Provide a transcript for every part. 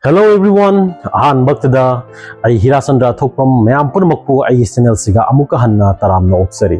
Hello everyone, ahan baktada ay Hirasandra thokpam mayam punamakpu ay channel siga amuka hanna taramna oksari.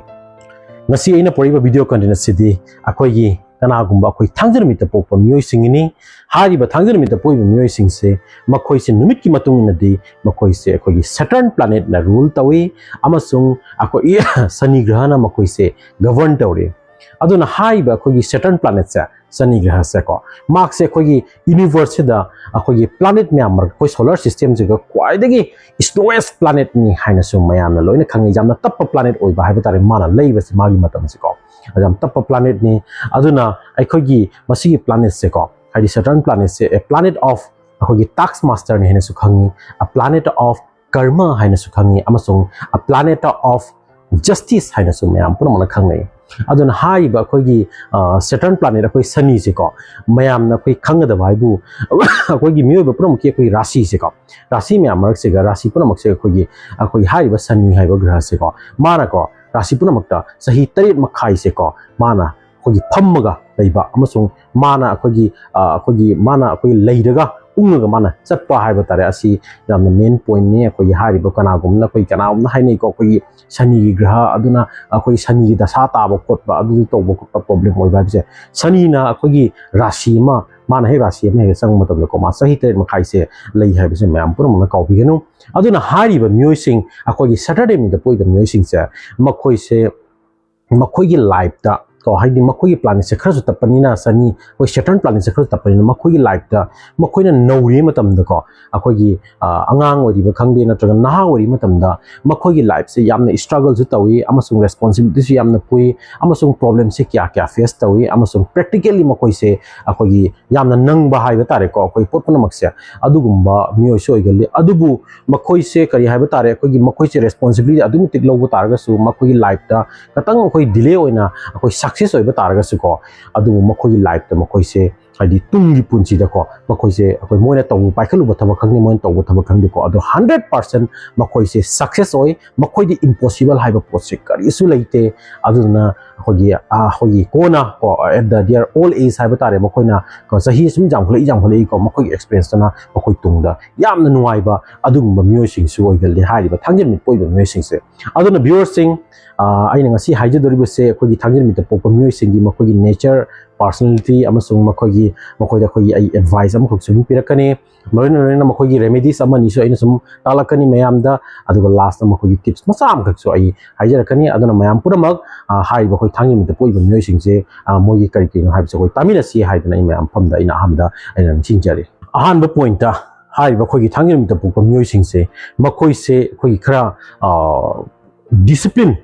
Ngasi aina poriba video content sidi akoigi kanagumba akoi Thangja numita pokpa mioi singini hariba Thangja numita poiba mioi singse makoi se numit ki matung inadi makoi se akoigi Saturn planet na rule tawi amasung akoi Shani graha na makoi se govern tawre. Aduna hariba akoigi Saturn planet sa Shani graha se ko mark se akoigi universe da akoigi planet myamar koi solar system jiga kwaidagi slowest planet ni haina su mayamna loina khangi jamna tappa planet oiba haiba tare mana leiba se magi matam se ko ajam tappa planet ni aduna akoigi masigi planet se ko haidi Saturn planet se a planet of akoigi tax master ni haina su khangi a planet of karma haina su khangi amasung a planet of justice haina su mayam puna mana khangai aduna haiba akoigi Saturn planet akoi Shani se ko mayam na koi khangada baibu akoigi mioba pura ki akoi rasi se ko rasi myam mark se ga rasi pura mak se akoi haiba Shani haiba graha se ko mana ko rasi pura mak ta sahi tarit makhai se ko mana akoigi phammaga leiba amasung mana akoigi mana akoi leidaga unga mana chatpa haiba tare asi yamna main point ni akoi hariba kanagumna koi kanagumna hainai ko akoi Shani graha aduna akoi Shani da sa ta ba khotba adu to ba khotba problem oi ba se Shani na akoi rasi ma mana he rasi ma he sang matam ko ma sahi tere ma khai se lei hai ba se mayam pura ma ka bi genu aduna hariba mioi sing akoi Saturday mi da poi da mioi sing se makoi se makoi gi life da ko haidi makoi planet se khara tapanina Shani koi Saturn planet se khara tapanina makoi life da makoi na nauri matam da ko akoi angang ori ba khangde na traga na ori matam da makoi life se yamna struggle ju tawi amasung responsibility su yamna pui amasung problem se kya face tawi amasung practically makoi se akoi yamna nang ba hai ba tare ko akoi potpana makse adugumba mioi so igali adubu makoi se kari hai ba tare akoi makoi se responsibility adum tik lo ba targa su makoi life da katang akoi delay oina akoi success oiba targa su ko adu makoi life da makoi se haidi tungi punchi da ko makoi se akoi moina tawu paikhalu ba thaba khangni moina tawu thaba khangdi ko adu 100% makoi se success oi makoi di impossible haiba pot se kari su leite aduna hogi kona ko at their old age haiba tare makoi na ko sahi sum jam khole ko makoi experience na makoi tungda yamna nuai ba adugumba mioi sing su oi gal hai ba Thangja numit poi ba mioi sing se aduna viewers sing aina ngasi haije doribo se akogi Thangja numit pokpa mioi singi makogi nature personality amasung makogi da kogi ai advice am khok sum pirakani marina makogi remedies amani so aina sum talakani mayam da aduga last makogi tips masam khak so ai haije rakani aduna mayam puramak hai ba koi Thangja numit poi ba mioi sing se mogi kari ki hai so koi tamina si hai da mayam phamda ina hamda aina chingjari ahan ba point ta hai ba kogi Thangja numit pokpa mioi sing se makoi se koi khara discipline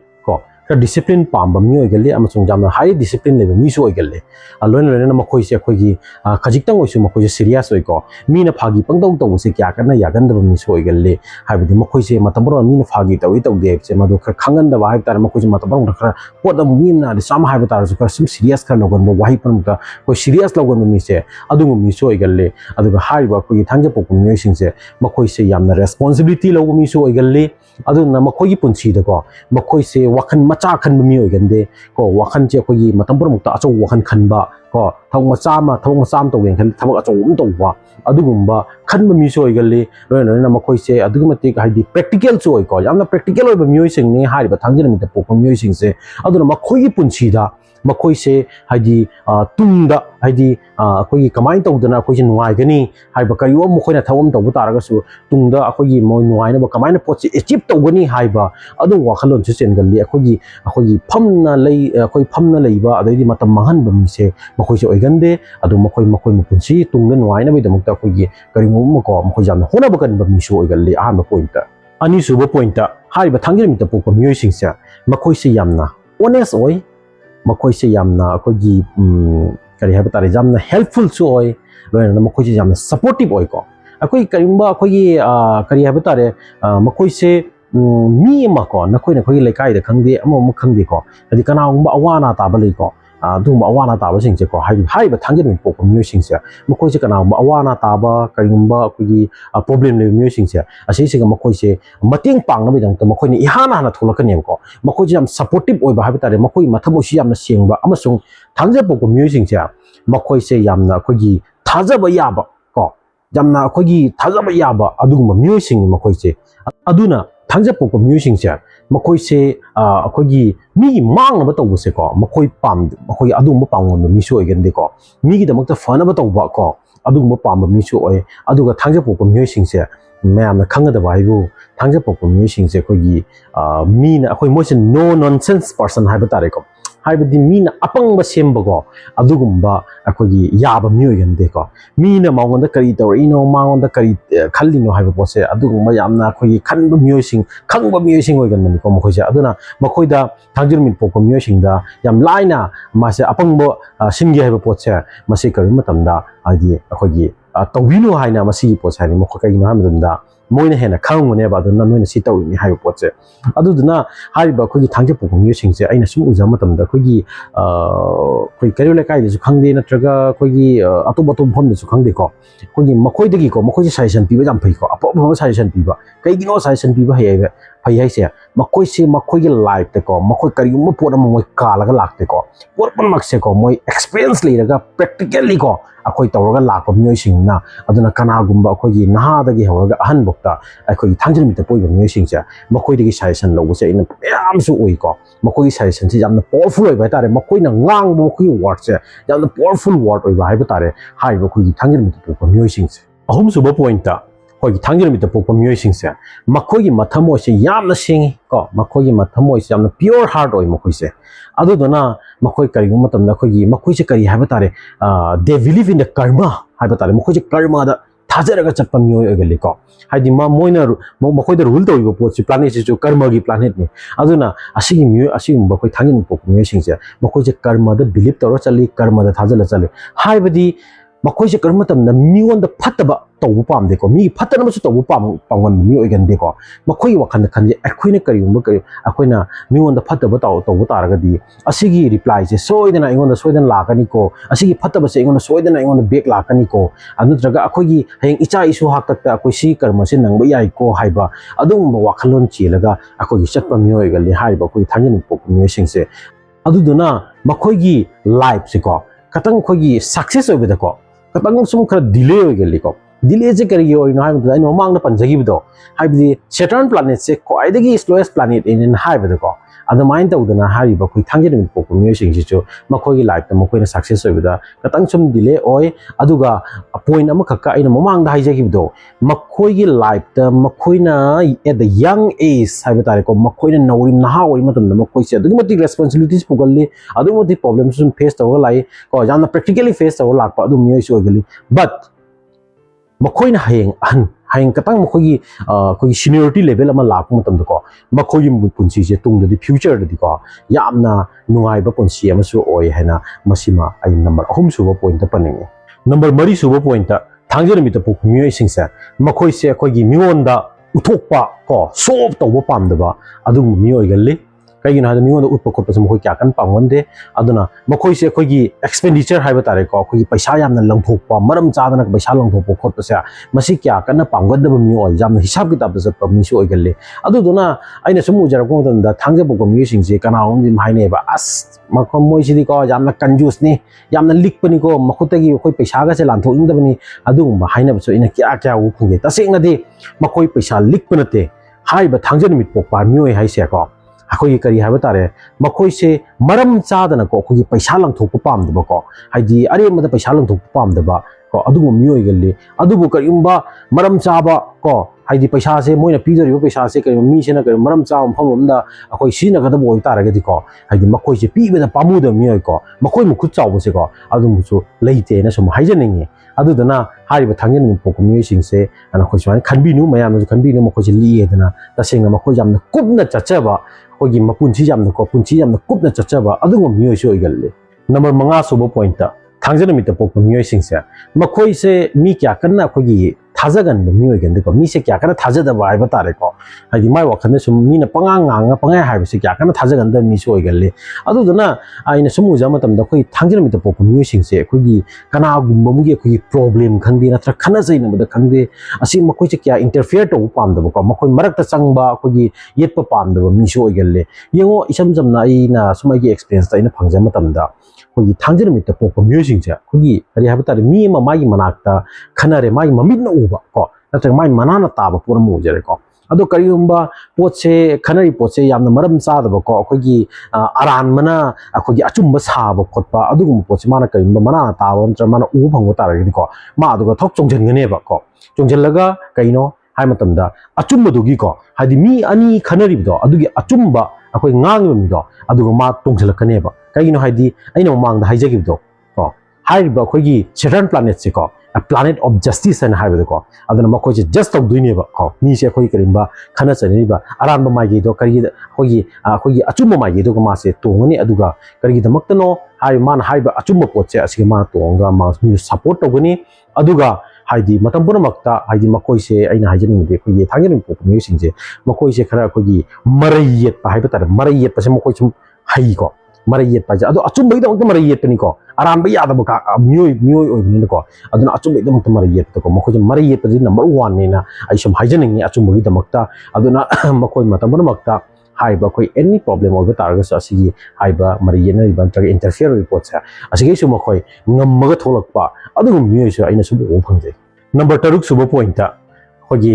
discipline pamba mioi galle amasung jamna high discipline level mi so galle alon na makoi se akogi khajiktang oisu makoi se serious oi ko mina phagi pangdong tong se kya kana yagan da mi so galle haibdi makoi se matamro mina phagi tawi taw de se madu khar khangan da wahai tar makoi se matamro khar podam mina de sam haiba tar su khar sim serious khar logon mo wahi pam ka ko serious logon mi se adu mi so galle adu haiba ko Thangja pokpa mioi sing se makoi se yamna responsibility logo mi so galle adu na makoi punchi da ko makoi se wakhan macha khan mi oi gande ko wakhan che ko yi matam mukta acho wakhan khan ba ko thong macha am to wen khan thabak acho to wa adugumba khan mi so oi galle na makoi se adugumati haidi practical so oi ko yamna practical oi ba mioi sing ne hari ba Thangja numit pokpa mioi sing se aduna makoi punchi da makoi se haidi tungda haidi akoi kamai tawdana akoi se nuai gani haiba kariyo mokoi na thawam taw taraga su tungda akoi moi nuai na ba kamai na pot se achieve tawgani haiba adu wakhalon se chen galli akoi phamna lei ba adai matam mahan ba mi se makoi se oigande adu makoi mu punsi tungda nuai na ba damukta akoi karimo mo ko makoi jamna hona ba kan ba mi so oigalli aha ba point ta ani suba point ta haiba Thangja numit pokpa mioi sing se makoi se yamna honest oi makoi se yamna akogi kari haba tare jamna helpful su oi loina makoi se jamna supportive oi ko akoi karimba akogi kari haba tare makoi se mi ma ko nakoi na khoi lekai da khangde ama khangde ko adi kana umba awana ta balei ko dum awana ta ba sing se ko hai ba Thangja numit pokpa mioi sing se makoi se kana awana ta ba karimba akogi problem le mioi sing se ase se makoi se mating pang na bidang to makoi ni ihana na thulakani ko makoi jam supportive oi ba ha tare makoi mathamo si yamna sengba amasung Thangja pokpa mioi sing se makoi se yamna akogi thaja ba ya ba ko yamna akhoi thajaba yaba adugumba myoi sing makoi se aduna thangja pokpa myoi sing se makoi se akhoi mi mang na ba taw se ko makoi pam makoi adugumba pamgon mi so igen de ko mi gi damakta fana ba taw ba ko adugumba pam mi so oi aduga thangja pokpa myoi sing se ma'am खंगद बाइबु थांजे पोको म्यूसिंग से कोई मीन अखोई मोसे नो नॉनसेंस पर्सन हाइब तारेको हाइबदि मीन अपंग सेमबगो अदुगुम्बा अखोई याब म्यूयन देखो मीन मांगोंद करी तौरिनो मांगोंद करी खल्लिनो हाइब पोसे अदुगुम्बा यामना अखोई खनब म्यूसिंग खंगब म्यूसिंग ओइगन मनिको मखोइसे अदुना मखोइदा थांजिर मिन पोको म्यूसिंग दा याम लाइना मासे अपंगबो सिंगे हाइब पोसे मसे करी मतमदा आदि अखोई तौबिनो हाइना मसी पोसे हाइनि मखो कइनो हामदुंदा मोइना हेना खांगोने बा दना नोइना सी तौनि हाइब पोसे अदुदना हाइबा अखोई थांजे पोको म्यूसिंग से आइना सुम उजा मतमदा अखोई कोई करियो लेकाइ दसु खंगदे नत्रगा अखोई अतोब अतोब फम दसु खंगदे को अखोई मखोइदगी को मखोइ सजेशन पिबा जाम फै को अपो सजेशन पिबा कइगिनो सजेशन पिबा हाइबा फै हाइसे मखोइ से मखोइ लाइफ ते को मखोइ करियो पोट अम मोइ कालागा लागते को पोट पन मक्से को मोइ एक्सपीरियंस लेरगा प्रैक्टिकली को अखोई तौरगा लाको म्योइसिंगना अदुना कनागुम्बा अखोई नहादगी हौरगा अहन बोक्ता अखोई थांजिर मित पोइबा म्योइसिंग से मखोइदगी सजेशन लौबसे इन यामसु ओइ को मखोइ सजेशन से यामना पावरफुल ओइबा तारे मखोइना ngang mokhi word se yamna powerful word oi bai batare hai ba khu gi thangir mit pok myoi sing se ahum suba point ta khoi gi thangir mit pok myoi sing se makhoi gi mathamo se yamna sing ko makhoi gi mathamo se yamna pure heart oi makhoi se adu dona makhoi kari gum matam na khoi gi makhoi se kari hai batare they believe in the karma hai batare makhoi se karma da थाजरगा चप्पा म्योय अगले को हाइदि मा Moina मखोइदा rule तौइबो पोछि planet से जो कर्म गी planet ने अदुना असिगि म्योय असिगि बखोइ थांगिन पोक म्योय सिंगसे मखोइ जे कर्म द बिलीव तौर चली कर्म द थाजल चले हाइबदि मखोइ जे कर्म तम न मियोन द फतबा तौबो पाम देखो मी फतन मसु तौबो पाम पांगन म्योय गन देखो मखोइ वखन खनजे अखोइना करिउम करि अखोइना मियोन द फतबा तौबो तारगदि असिगि रिप्लाई से सोइदना इगोन सोइदन लाकनी को असिगि फतबा से इगोन सोइदना इगोन बेक लाकनी को अनुत्रगा अखोइगि हेंग इचा इसु हाकत अखोइ सि कर्म से नंगबा याइ को हाइबा अदुम वखलोन चेलगा अखोइगि चटपा म्योय गले हाइबा अखोइ थांगिन पोक म्योय सिंगसे अदुदुना मखोइगि लाइफ से को कतंग खोइगि सक्सेस ओइबदा को कतंग सुम खरा डिले ओइगले को डिले जे करियो ओइनो हाइबदा आइनो मांगना पंजगिबदो हाइबदि सैटर्न प्लैनेट से क्वाइदगी स्लोएस्ट प्लैनेट इन हाइबदा को अदमाइन तौदना हारिबा खोइ थांगिन मिन पोक म्योय सिंगसिचो मखोइगि लाइफ त मखोइना सक्सेस ओइबदा कतंग सुम डिले ओइ अदुगा पॉइंट अमा खक्का आइनो ममांगदा हाइजगिबदो मखोइगि लाइफ त मखोइना एट द यंग एज हाइबा तारे को मखोइना नौरि नहा ओइ मतम मखोइसे अदुगि मति रेस्पोंसिबिलिटीज पुगल्ली अदुगि मति प्रॉब्लम्स सुम फेस तौगा लाई को याना प्रैक्टिकली फेस तौगा लाकपा अदु म्योय सोइगली बट मखोइना हेंग अहन हाइंग कतंग मखोइगि कोइ सीनियरिटी लेवल अमा लाक मतम दको मखोइगि पुंसी से तुंग दि फ्यूचर दि को यामना नुंगाइबा पुंसी अमसु ओइ हैना मसिमा आई नंबर अहुम सुबो पॉइंट पनिंगे नंबर मरी सुबो पॉइंट थांजर मित पोक म्योय सिंगसे मखोइ से कोइगि मियोंदा उथोकपा को सोप तौबो पामदबा अदु म्योय गल्ली कहीं ना मिंगों उत्प खोप से क्या कन पांगोंदे अदुना मखोइ से अखोइगी एक्सपेंडिचर हाइबा तारे को अखोइगी पैसा यामना लंथोकपा मरम चादना पैसा लंथोकपा खोप से मसी क्या कन पांगदब मिओ याम हिसाब किताब से मिसु ओइगले अदुदुना आइना सुम उजरको दंदा थांगे पोको म्यूसिंग से कनाओं जिम हाइनेबा अस मखो मोइसिदि को यामना कंजूसनी यामना लिकपनी को मखुतगी अखोइ पैसा गा से लांथोइंदबनी अदुगुम हाइनबसो इना क्या क्या उखुंगे तसेंगदि मखोइ पैसा लिकपनते हाइबा थांजन मिट पोकपा म्योय हाइसे को अखोई करी हाइबा तारे मखोइ से मरम चादना को अखोई पैसा लंथोक पामदबा को हाइदि अरे मद पैसा लंथोक पामदबा को अदुगु म्योय गल्ली अदुबु करिउम्बा मरम चाबा को हाइदि पैसा से मोइना पीदरिबो पैसा से करि मी सेना करि मरम चाम फममदा अखोइ सिनगदबो ओइ तारगदि को हाइदि मखोइ से पीबदा पामुद म्योय को मखोइ मुखुत चावसे को अदुमुसु लेइते ना सम हाइजनिंगे अदुदना हारिबा थांगिन पोक म्योय सिंगसे अना खोइ स्वान खनबिनु मयामजु खनबिनु मखोइ से लिएदना तसेंगा मखोइ यामना कुबना चचबा कोई मपुंसी यामना को पुंसी यामना कुबना चचबा अदुगु म्योय से ओइगल्ले नंबर 5 सुबो पॉइंट थांजन मित पोक म्योय सिंगसे मखोइ से मी क्या कन्ना खोगी थाजगन मियोय गन को मी से क्या कना थाजदबा हाइबा तारे को हाइदि माय वखन सुम मीना पंगाय हाइबा से क्या कना थाजगन द मी सोय गल्ले अदुदना आइना सुम उजा मतम द खोइ थांजन मित पोक मियोय सिंग से खोइ कना गुमबमुगे खोइ प्रॉब्लम खंगदे नत्र खना जैन बद खंगदे असि मखोइ से क्या इंटरफेयर तो पामदब को मखोइ मरक चंगबा खोइ येत पामदब मी सोय गल्ले येंगो इसम जमना आइना सुमाइगे एक्सपीरियंस ता इन फंगजा मतम दा खोइ थांजन मित पोक मियोय सिंग से खोइ करि हाइबा तारे मी मा मागी मनाकता खनारे मागी ममिन उबा को नत्र मागी मनाना ताबा पुरम उजरे को अदो करिगुम्बा पोचे खनरी पोचे यामना मरम चादब को अखोगी अरान मना अखोगी अचुम्ब साब खोटपा अदुगुम पोचे माना करिगुम्बा मना ताब नत्र माना उ भंगो तारगदि को मा अदुगा थोक चोंजनगनेबा को चोंजलगा कइनो हाय मतमदा अचुम्बदुगी को हादि मी अनि खनरिबदो अदुगी अचुम्बा अखोई ngang अदुगा मा तोंजलकनेबा कइनो हादि अइनो मांगदा हाइजगिबदो को हाइरिबा अखोगी Saturn planet से को a planet of justice and हाइबदो को अदुना मखोइ से जस्ट तौ दुइनेबा को मी से अखोई करिबा खना चनिबा अरानबा मागी दो करि अखोगी अचुम्बा मागी दो मा से तोंगनी अदुगा करिगि दमक्तनो हाइ मान हाइबा अचुम्बा पोचे असिगा मा तोंगा मा मी सपोर्ट तौगनी अदुगा हाइदि मतम पुरमक्ता हाइदि मखोइ से अइना हाइजनिंगदे अखोगी थांगेन पोक मियोसिंग से मखोइ से खरा अखोगी मरैयेत हाइबा तारे मरैयेत पसे मखोइ सुम हाइ को मरैयेत पाजे अदो अचुम्बा दमक्ता मरैयेत नि को अरानबा यादब का मियोय ओइबनि को अदुना अचुम्बा दमक्ता मरैयेत को मखोइ मरैयेत पजे नंबर 1 नेना आई सम हाइजनिंग अचुम्बा दमक्ता अदुना मखोइ मतम पुरमक्ता हाइबा कोई एनी प्रॉब्लम ओबा तारगस असिगी हाइबा मरैयेन रिबन तग इंटरफेयर रिपोर्ट से असिगी सु मखोइ ngमगा थोलकपा अदुगु मियोय सु आइना सु ओ फंगजे नंबर 3 सुबो पॉइंट ता खोगी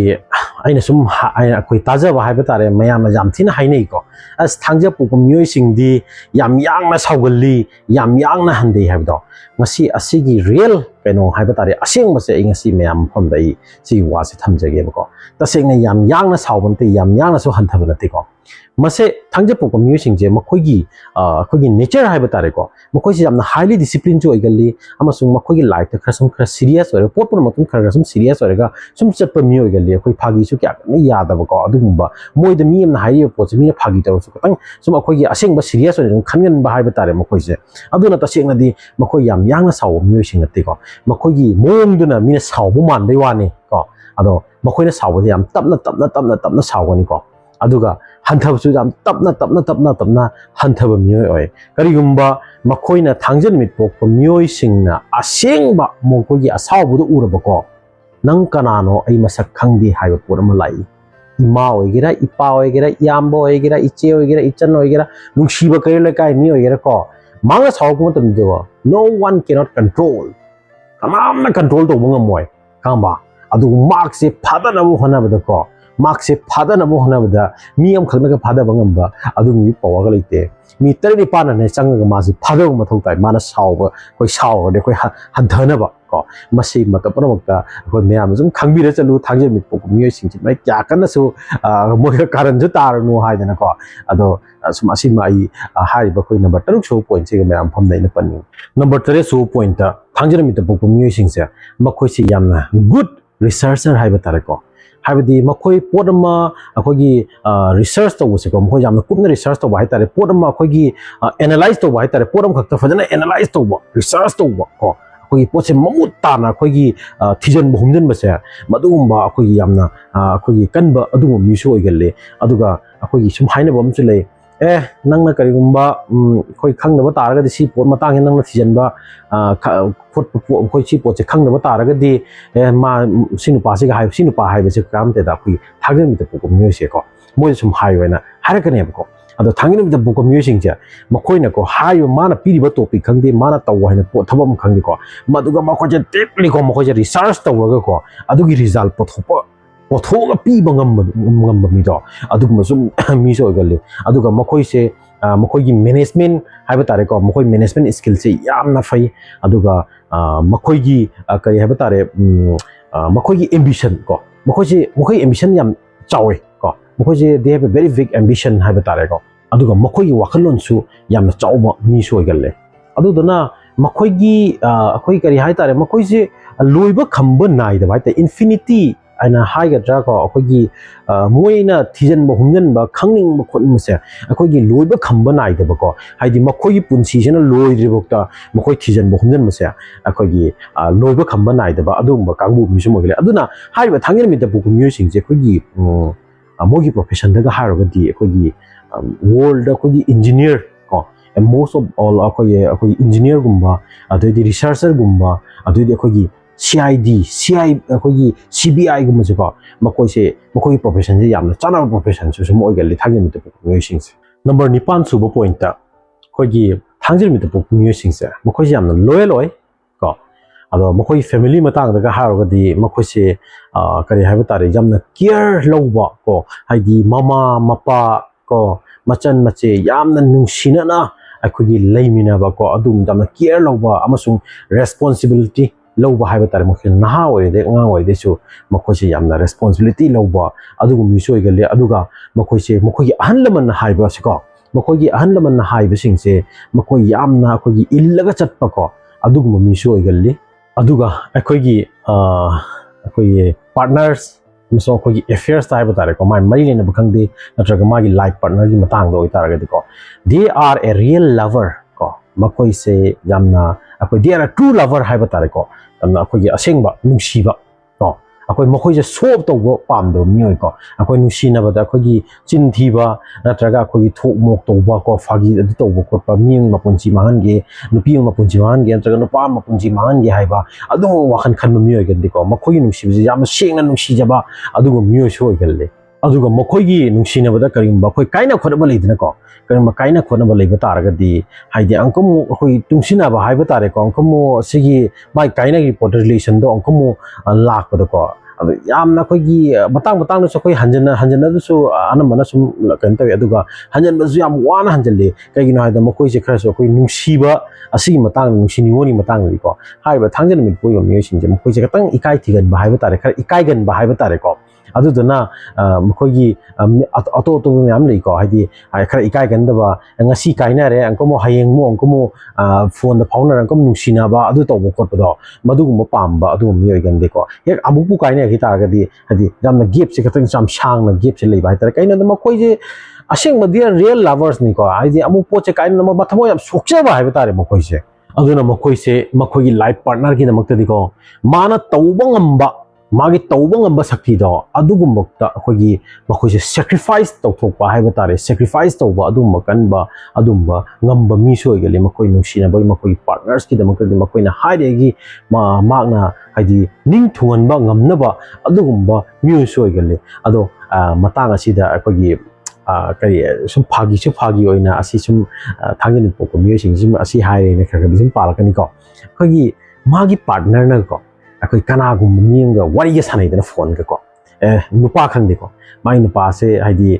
आइना सुम आइना कोई ताजा हाइबा तारे मयाम याम थिन हाइनै को अस थांजा पोक मियोय सिंगदी याम यांगना सावगल्ली याम यांगना हंदे हाइबदो ngasi asigi real keno हाइबा तारे असेंग बसे ngasi मयाम फमदai सि वासे थमजगे बको तसेंग याम यांगना सावबनते याम यांगना सु हंथबनते को मसे थांजा पोक मियोय सिंगजे मखोगी खोगी नेचर हाइबा तारे को मखोइसे यामना हाईली डिसिप्लिन जो ओइगल्ली अमसुंग मखोगी लाइफ त खरसम सीरियस ओरे पोपर मतुम खरसम सीरियस ओरेगा सुम चटप मियोय ओइगल्ली खोइ फागी सु क्या न यादब को अदुगुंबा मोइद मी हमना हाइयो पोचे मी फागी तरो सु खतंग सुम अखोगी असेंग सीरियस ओरे खनगन बा हाइबा तारे मखोइसे अदुना तसेंगदी मखोइ याम यांगना साव मियोय सिंगते को मखोगी मोंगदुना मीना सावबु मानबे वाने को अदो मखोइना सावबे याम तपना सावगनी को अदुगा हंथबसु याम तपना हंथब मियोय ओय करिगुंबा मखोइना थांजन मित पोक मियोय सिंगना असेंगबा मखोगी असावबुदु उरबको नंग कनानो अई मसक खंगदी हाइबा पोरम लाई इमा ओइगेरा इपा ओइगेरा इयाम्बो ओइगेरा इचे ओइगेरा इचन ओइगेरा नुंगसीबा कय लकाय मी ओइगेरा को मांगा सावको मतम देवा नो वन कैनॉट कंट्रोल कनामना कंट्रोल तो मंगमोय कांबा अदु मार्क से फादनबो होनबद को मार्क से फादनबो होनबद मी अम खगनगा फादब ngamba अदु मी पावर लेते मी तरे पाना ने चंग मासी फादब मथौ ताई माना साव कोई साव दे कोई हंधनब को मसी मत परमक्ता कोई म्याम जुम खंगबिरे चलु थांजे मित पोक मियोय सिंगि मै क्या कनसु मोय कारण जु तारनु हाइदना को अदो सुमासी माई हाइबा कोई नंबर 3 सो पॉइंट से म्याम फम दैना पन्नी नंबर 3 सो पॉइंट ता थांजे मित पोक मियोय सिंगसे मखोइ से यामना गुड रिसर्चर हाइबा तारे को हाइबदी मखोइ पोडमा अखोगी रिसर्च तौसे को मखोइ यामना कुपना रिसर्च तौ हाइ तारे पोडमा अखोगी एनालाइज तौ हाइ तारे पोडम खक्ता फजना एनालाइज तौ रिसर्च तौ को अखोगी पोसे ममुत ताना अखोगी थिजन बहुमजन बसे मदुगुम्बा अखोगी यामना अखोगी कनबा अदुगु मिसु ओइगल्ले अदुगा अखोगी सुम हाइनबा अमसु ले ए नंगना करिगुम्बा खोइ खंगनबा तारगदि सि पोर मतांग नंगना थिजनबा खोइ सि पोचे खंगनबा तारगदि ए मा सिनुपासिगा हाइ सिनुपा हाइबसे कामते दा खोइ थागन मित पोक मियोसे को मोय सुम हाइवेना हारकनेब को अदो थांगिन मित पोक मियोसिंग जे मखोइना को हाइयो माना पिरिबा टॉपिक खंगदि माना तव हाइना थबम खंगदि को मदुगा मखोजे टेपली को मखोजे रिसर्च तवरगा को अदुगी रिजल्ट पोथोप पोथोगा पीबा ngamba mi do aduguma sum mi so galle aduga mokoi se mokoi gi management haiba tare ko mokoi management skill se yamna fai aduga mokoi gi kari haiba tare mokoi gi ambition ko mokoi ambition yam chawe ko mokoi je they have a very big ambition haiba tare ko aduga mokoi gi wakalon su yamna chawma mi so galle aduduna mokoi gi akoi kari hai tare mokoi je loiba khamba nai da bai ta infinity aina haigadra ko akogi moina thijan ba humjan ba khangning ba khotning se akogi loiba khamba nai da ba ko haidi makoi punsi jena loi ribokta makoi thijan ba humjan mase akogi loiba khamba nai da ba adum ba kangbu mi sumo gele aduna haiba thangir mi da bu myo sing je akogi mogi profession daga hairoga di akogi world akogi engineer ko and most of all akogi engineer gumba adoi researcher gumba adoi akogi CID, CI, akogi CBI gumma se ko makoi profession je yamna chana profession so mo gal thangir mi te pok sing se number 9 suba point ta akogi thangir mi te pok sing se makoi yamna loyal oi ko ado makoi family matang daga haroga di makoi se kari haiba tare yamna care lowba ko haidi mama mapa ko machan mache yamna nungsina na akogi leimina ba ko adum yamna care lowba amasung responsibility lowba haiba tare makoi naha oide nga oide su makoi se yamna responsibility lowba adugu mi soi gale aduga makoi ahn laman haiba se ko makoi ahn laman haiba sing se makoi yamna akogi illaga chatpa ko adugu mi soi gale aduga akogi partners so akogi affairs haiba tare ko mai mari lena bakhangde natraga magi life partner gi matang do itaraga ko they are a real lover ko makoi se yamna akoi they are a true lover haiba tare ko amna akogi asengba nungsiba ko akoi makoi je sob tawbo pamdo mioi ko akoi nungsina bada akogi chinthiba natraga akogi thok mok tawba ko fagi adu tawbo ko pa mieng mapunchi mangan ge nupi mapunchi mangan ge natraga nupa mapunchi mangan ge haiba adu wakhan khan mioi gandi ko makoi nungsiba je yam sengna nungsi jaba adu mioi soi galle aduga makoi nungsina bada karimba koi kaina khorba leidna ko karimba kaina khorba leiba taraga di haidi angkomu koi tungsina ba haiba tare ko angkomu sigi mai kaina gi pot relation do angkomu lakpa ko adu yamna koi gi batang no so koi hanjana du so anamana sum kan tawi aduga hanjan ba su yam wana hanjalle kai gi no haida makoi se khara so koi nungsiba asigi matang nungsini ngoni matang ri ko haiba thangjan mi poi mi sinje makoi se katang ikai thigan ba haiba tare khara ikai gan ba haiba tare ko aduduna makoi auto myam lei ko haidi khara ikai gan da ba ngasi kaina re angkomo hayeng mo angkomo phone da phone angkom nungsina ba adu to bo khot do madugum pamba adu mi gan de ko hek amupu kaina hi ta ga di hadi jamna gap se katang sam sang na gap se lei bai tar kaina da makoi je aseng ma dia real lovers ni ko haidi amu po che kaina ma bathamo yam sokche ba hai tare makoi se aduna makoi se makoi gi life partner gi da makta di ko mana tawbang amba magi tawbang amba sakti do adugum bakta akogi makoi se sacrifice tawthokpa haiba tare sacrifice tawba adum makan ba adumba ngamba mi soi gele makoi nungsina ba makoi partners ki da makta di makoi na haide gi magna haidi ning thungan ba ngamna ba adugum ba mi soi gele ado matang asida akogi kari sum phagi oina asi sum thangin poko mi sing sum asi haire ne khara sum palakani ko akogi magi partner na ko akoi kana gum mienga wari ge sanai da phone ga ko nupa khang de ko mai nupa se haidi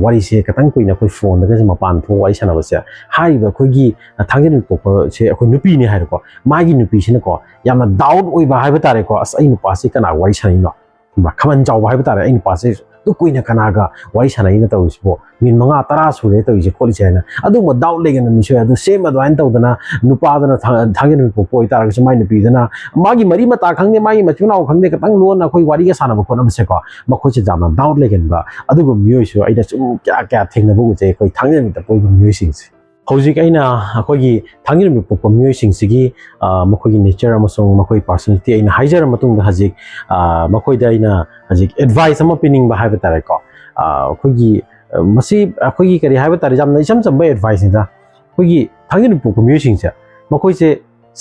wari se katang koina koi phone ga ma pan tho wari sana ba se hai ba koi gi thangin poko se akoi nupi ni hai ko magi nupi sina ko yamna doubt oi ba hai ba tare ko as ai nupa se kana wari sanai no ba khaman jaw ba hai ba tare ai nupa se tu koina kana ga wari sanai na taw isbo min manga tara sure taw ise kholi chena adu mo doubt le gan mi so adu same adwain taw dana nupa dana thangin poko oi tara ga mai nupi dana magi mari mata khangne mai machuna khangne ka tang lon na khoi wari ga sana ba khona se ko makhoi che jamna doubt le gan ba adu go mioi so ai da chum kya thengna bu je khoi thangin ta poi mioi sing se hojik aina akogi thangir mi pokpa mioi sing sigi makogi nature amasung makoi personality aina haijar matung da hajik makoi da aina hajik advice ama pining ba haiba tare ko akogi masi akogi kari haiba tare jamna isam chamba advice ni da akogi thangir mi pokpa mioi sing se makoi se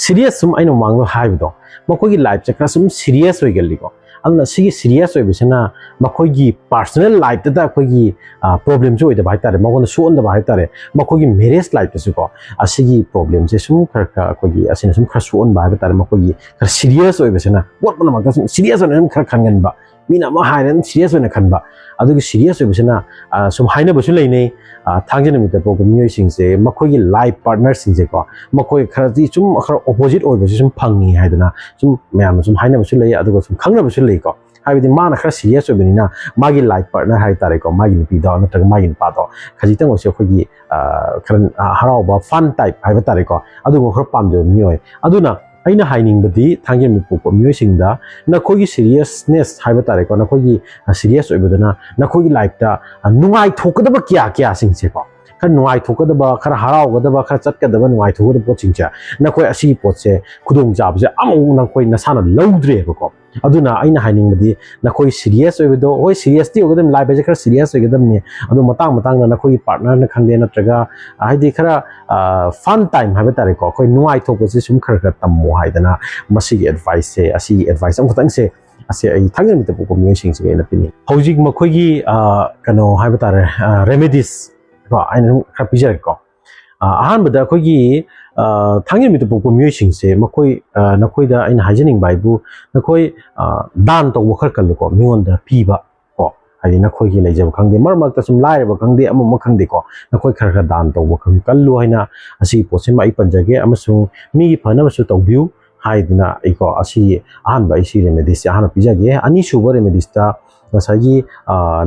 serious sum aina manglo haiba do makogi life che kra sum serious oi gali ko alna sigi serious oi bisana makogi personal life da akogi problem jo oi da bai tare magona so on da bai tare makogi marriage life su ko asigi problem se sum khar ka akogi asina sum khar so on bai tare makogi khar serious oi bisana what mana ma sum serious on khar khangan ba mina ma hairan serious on khan ba adugi serious oi bisana sum haina basu lei nei thangjen mi ta ko mioi sing se makogi life partner sing se ko makoi khar ti sum khar opposite oi basu sum phangi haidana sum mayam sum haina basu lei adugo sum khangna basu lei ko haibidi mana khara serious oi benina magi life partner hai tare ko magi ni pi da na tag magi pa do khaji tang ose khogi kharan harau ba fun type hai tare ko adugo khar pam de mioi aduna aina hiding badi Thangja Manipur community na khoi seriousness haiba tare ko na khoi serious oibadana na khoi life ta nungai thokadaba kya sing se ko khar nungai thokadaba khar harau gadaba khar chatkadaba nungai thokadaba pot sing cha na khoi asi pot se khudong jab se among na khoi nasana lowdre ko aduna aina hiding badi na khoi serious oibado oi serious ti ogadam life je khar serious ogadam ne adu matang na khoi partner na khangde na traga haidi khara fun time haiba tare ko khoi nungai thok se sum khar tammo haidana masi advice se asi advice am khatang se ase ai Thangja Manipur community se na pini hojik makhoi gi kano haiba tare remedies ko aina khar pijar ko ahan bada khoi gi Thangja Manipur community se makhoi nakhoi da aina hygienic baibu nakhoi dan to khar kal ko mingon da piba ko ai nakhoi gi leijab khangde marmak ta sum lai ba khangde amam khangde ko nakhoi khar khar dan to khang kallu haina asi posim ai panjage amasung mi phana su tawbiu haiduna iko asi ahan ba isi remedies ahan pijage ani suba remedies ta nasagi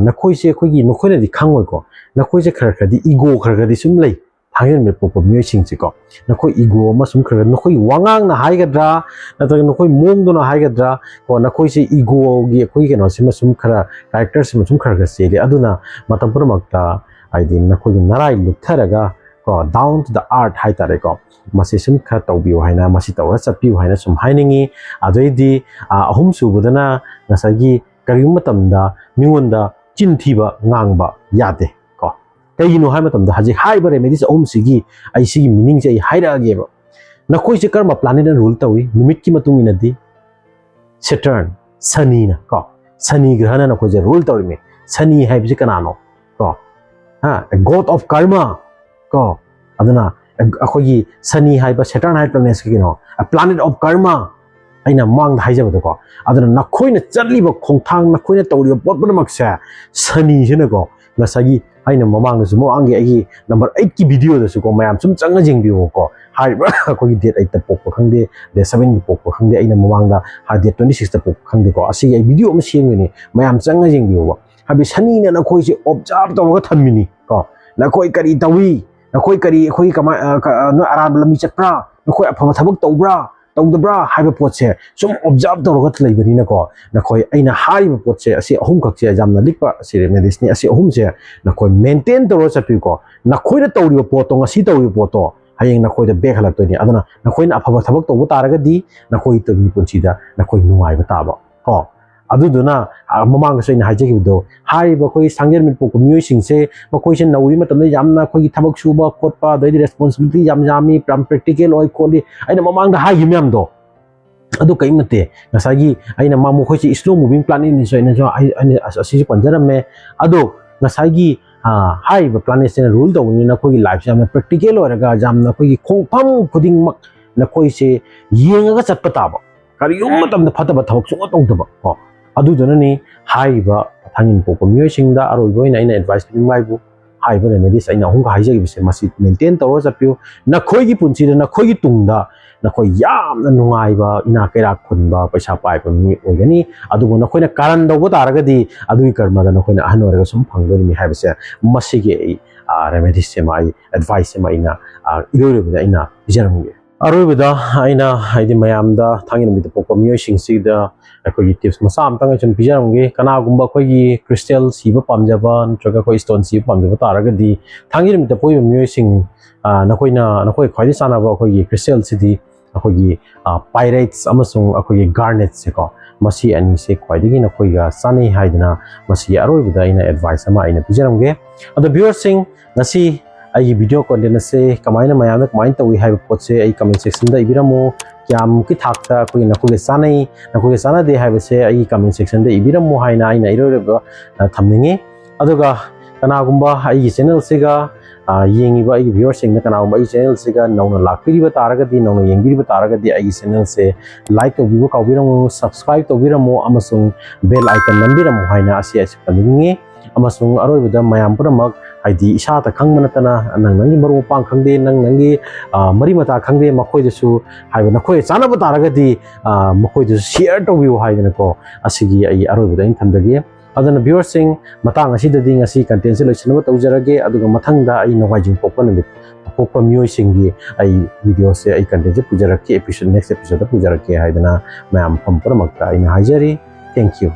nakhoi se khoi gi nakhoi na di khangoi ko nakhoi se khar khar di ego khar khar di sum lei Thangja Manipur community ko nakhoi ego ma sum khar nakhoi wangang na haigadra natak nakhoi mong do na haigadra ko nakhoi se ego gi khoi ke no sima sum khara characters sum khar ga se le aduna matam pramakta aidin nakhoi gi narai lutharaga ko down to the art hai tare ko masi sum kha tawbiu haina masi tawra chapiu haina sum hainengi adoidi ahum subudana ngasagi kari matamda mingonda chinthiba ngangba yade ko kaino hai matamda haji haiba remedies ahum sigi ai sigi meaning je haira ge ba nakoi se karma planet and rule tawi numit ki matung inadi Saturn Sani na ko Sani grahana nakoi je rule tawi me Sani hai bi kanano ko a god of karma ko adana akhoi Sani haiba Saturn hai planet ki no a planet of karma aina mang haijabado ko adana nakhoina chatliba khongthang nakhoina tawriba potbana maksa Sani jena ko ngasagi aina mamang su mo angi agi number 8 ki video da su ko mayam sum changa jingbiu ko haiba akhoi date 8 ta pok khangde de 7 pok khangde aina mamang da ha date 26 ta pok khangde ko asi ai video ma sengni mayam changa jingbiu ko habi Sani na nakhoi se observe tawga thammini ko nakhoi kari tawi nakhoi kari khoi kama no aram lami chapra nakhoi afama thabak tawbra tawdabra haiba potse sum observe tawga tlaibani na ko nakhoi aina haiba potse asi ahum khakse jamna likpa si remedies ni asi ahum se nakhoi maintain tawra chapi ko nakhoi na tawri poto ngasi tawri poto hayeng nakhoi da back halak to ni adana nakhoi na afama thabak tawba taraga di nakhoi to ni punchida nakhoi nungai ba taba ko aduduna mamang so ina haje gido haiba khoi Thangja Manipur community se makoi se nauri matamda yamna khoi thabak suba khotpa doi responsibility yam practical oi kholi aina mamang da hai yam do adu kai mate ngasagi aina mamu khoi se slow moving planet ni so ina jo aina asi panjara me adu ngasagi haiba planet se rule do ni na khoi life jam practical oraga jamna khoi khongpham khuding mak na khoi se yenga chatpa taba kari yum matamda phataba thabak sunga tawdaba ko aduduna ni haiba Thangja Manipur community da aroiboina ina advice pi maibu haiba remedies aina hunga haijagi bise masi maintain tawra chapiu na khoi gi punchi na khoi gi tungda na khoi yam na nungai ba ina kaira khunba paisa pai pa mi ogani adugo na khoi na karan do taraga di adui karma da na khoi na hanore ga sum phangdori mi haiba se masi ge remedies se mai advice se mai na irore da ina jaramge aroibada aina haidi mayam da Thangja Manipur community si da akhoi tips masa amtang chun pijaramge kana gumba khoi crystal siba pamjaba ntraga khoi stone siba pamjaba taraga di Thangja Manipur community nakoi khoi sana ba khoi crystal sidi akhoi pyrites amasung akhoi garnets se ko masi ani se khwaidigi nakoi ga sani haidna masi aroibada ina advice ama ina pijaramge ado viewers sing nasi ai video content se kamaina mayam kamain tawi hai pot se ai comment section da ibiramo kyam ki thakta koi na koi sana de hai se ai comment section da ibiramo haina aina irore ba thamninge aduga kana gumba ai channel se ga yengi ba ai viewers sing na kana gumba ai channel se ga nauna lakpiri ba taraga di nauna yengi ba taraga di ai channel se like to view ka biramo subscribe to biramo amasung bell icon nambiramo haina asi asi paninge amasung aroibada mayam puramak haidi isa ta khangmana tana nangi maru pang khangde nangi mari mata khangde makhoi desu haiba nakhoi chana ba taraga di makhoi desu share to view haidana ko asigi ai aroibada in thamdagi adana viewers sing matang asi da ding asi content se loichna ba tawjarage aduga mathangda ai nawajing pokpa namit पोप मियोई सिंगी AI video से AI content से पुजा रखे episode next episode पुजा रखे हाइदना ma'am फम पर मक्ता इन हाजरी thank you.